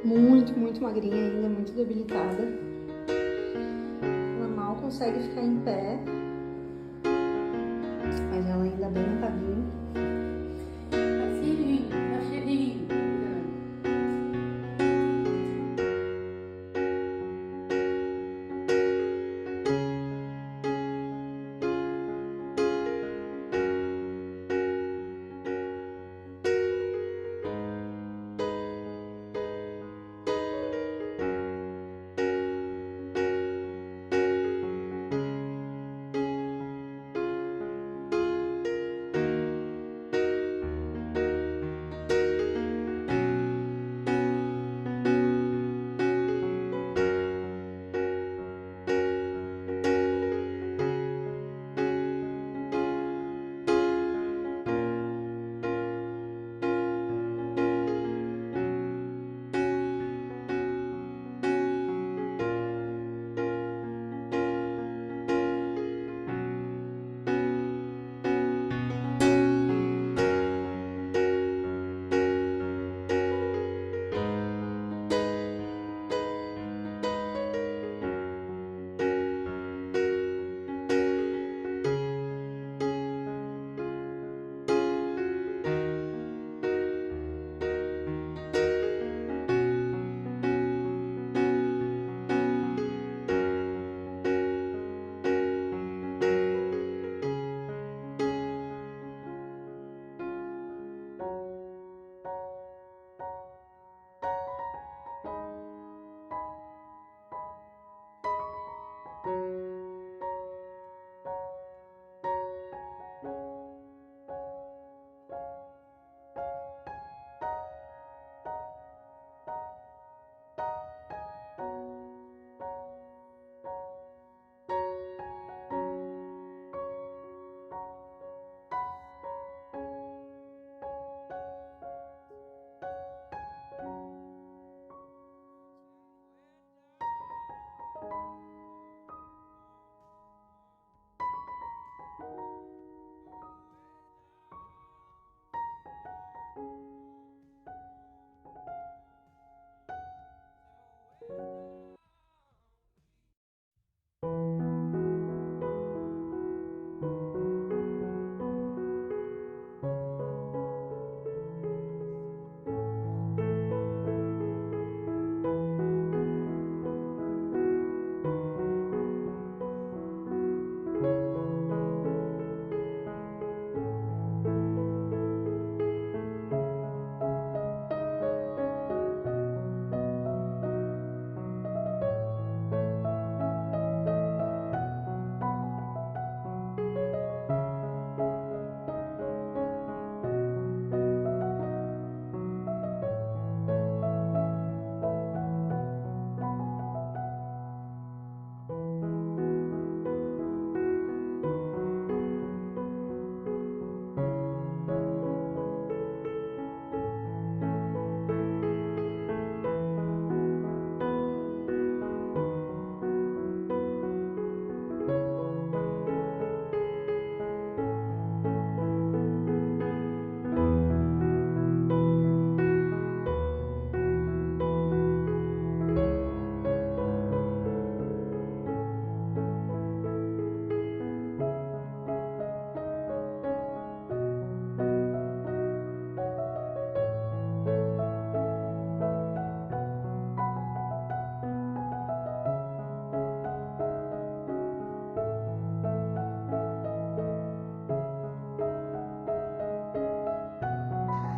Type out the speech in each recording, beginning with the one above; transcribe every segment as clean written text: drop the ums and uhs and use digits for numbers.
muito magrinha ainda, muito debilitada. Ela mal consegue ficar em pé, mas ela ainda bem não tá vindo. Tá cheirinho.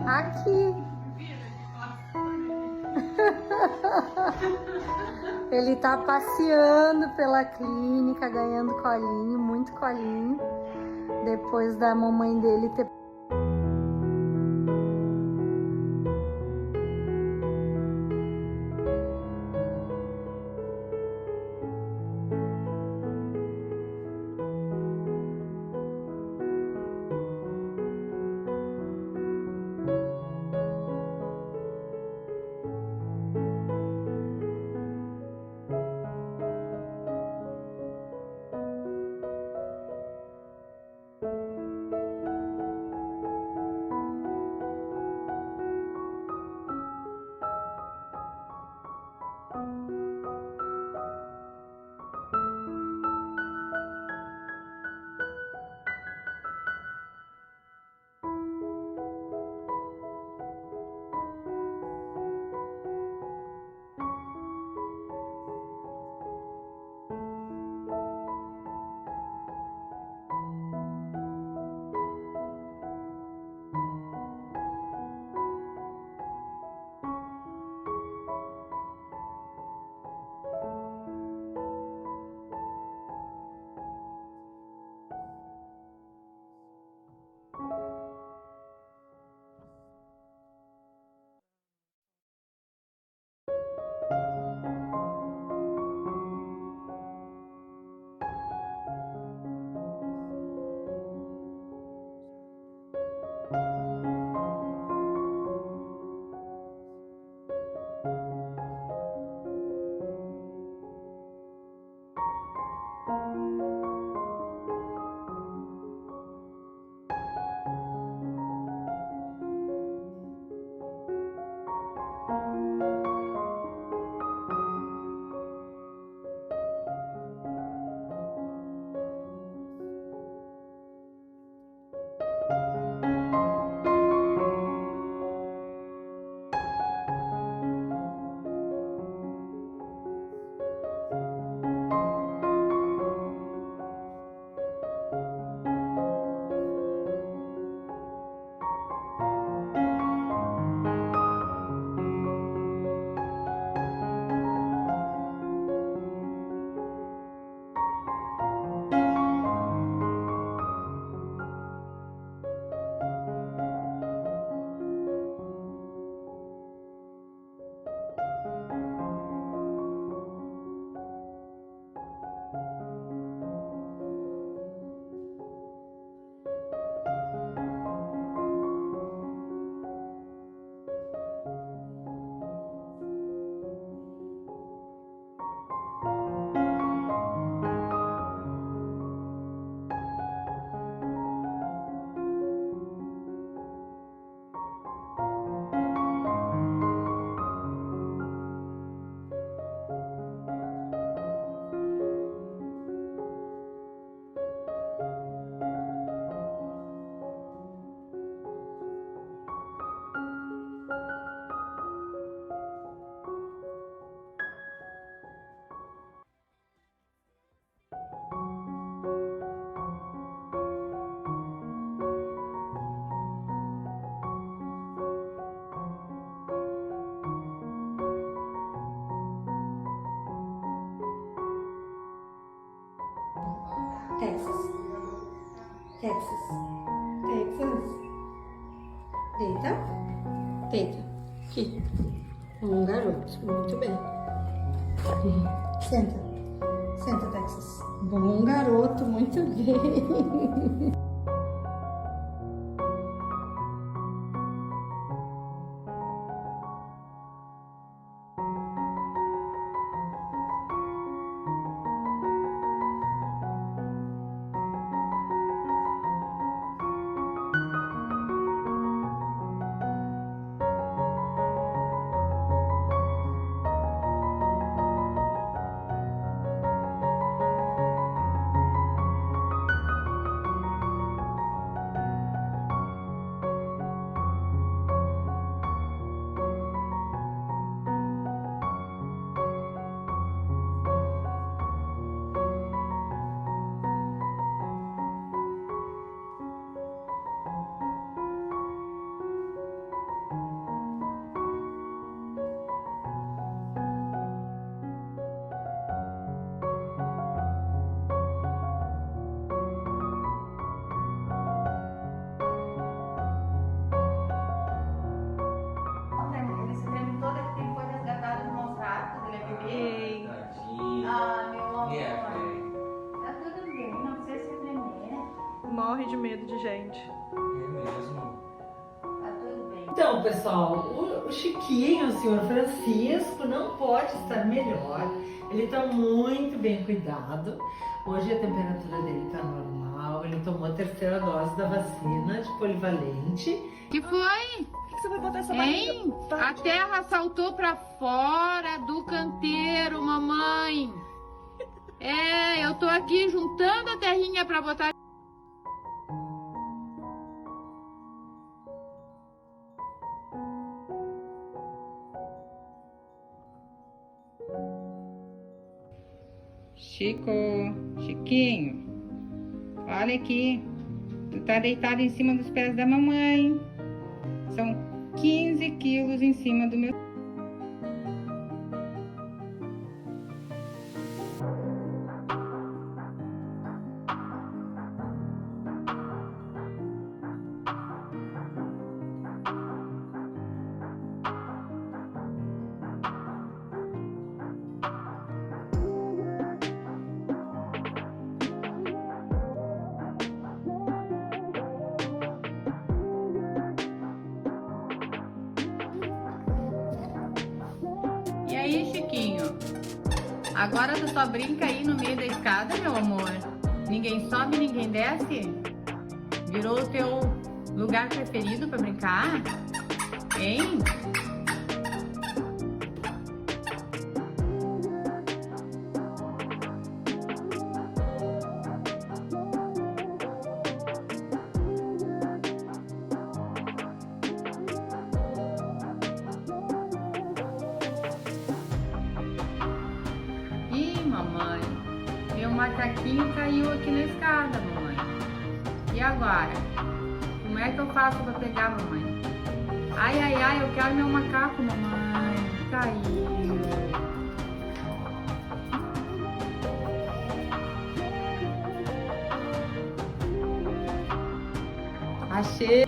Aqui. Ele tá passeando pela clínica, ganhando colinho, muito colinho, depois da mamãe dele ter Texas. Deita. Deita. Aqui. Um garoto. Muito bem. Senta. Senta, Texas. Bom garoto. Muito bem. Morre de medo de gente. É mesmo? Tá tudo bem. Então, pessoal, o Chiquinho, o senhor Francisco, não pode estar melhor. Ele está muito bem cuidado. Hoje a temperatura dele está normal. Ele tomou a 3ª dose da vacina de polivalente. Que foi? Por que você vai botar essa Hein? barriga? A terra saltou pra fora do canteiro, mamãe. É, eu tô aqui juntando a terrinha pra botar. Chiquinho, olha aqui, tu tá deitado em cima dos pés da mamãe, são 15 quilos em cima do meu... E aí, Chiquinho? Agora tu só brinca aí no meio da escada, meu amor? Ninguém sobe, ninguém desce? Virou o teu lugar preferido pra brincar? Hein? Ih, mamãe, meu macaquinho caiu aqui na escada, mamãe. E agora? Como é que eu faço pra pegar, mamãe? Ai, ai, ai, eu quero meu macaco, mamãe. Caiu. Achei.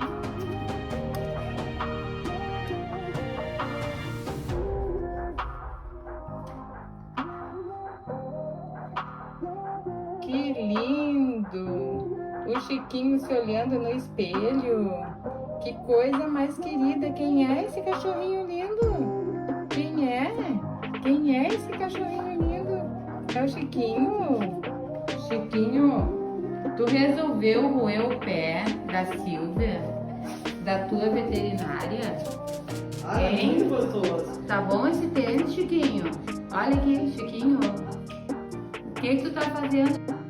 Que lindo! O Chiquinho se olhando no espelho. Que coisa mais querida. Quem é esse cachorrinho lindo? Quem é? Quem é esse cachorrinho lindo? É o Chiquinho? Chiquinho, tu resolveu roer o pé da Silvia? Da tua veterinária? É muito gostoso. Tá bom esse tênis, Chiquinho? Olha aqui, Chiquinho. O que tu tá fazendo?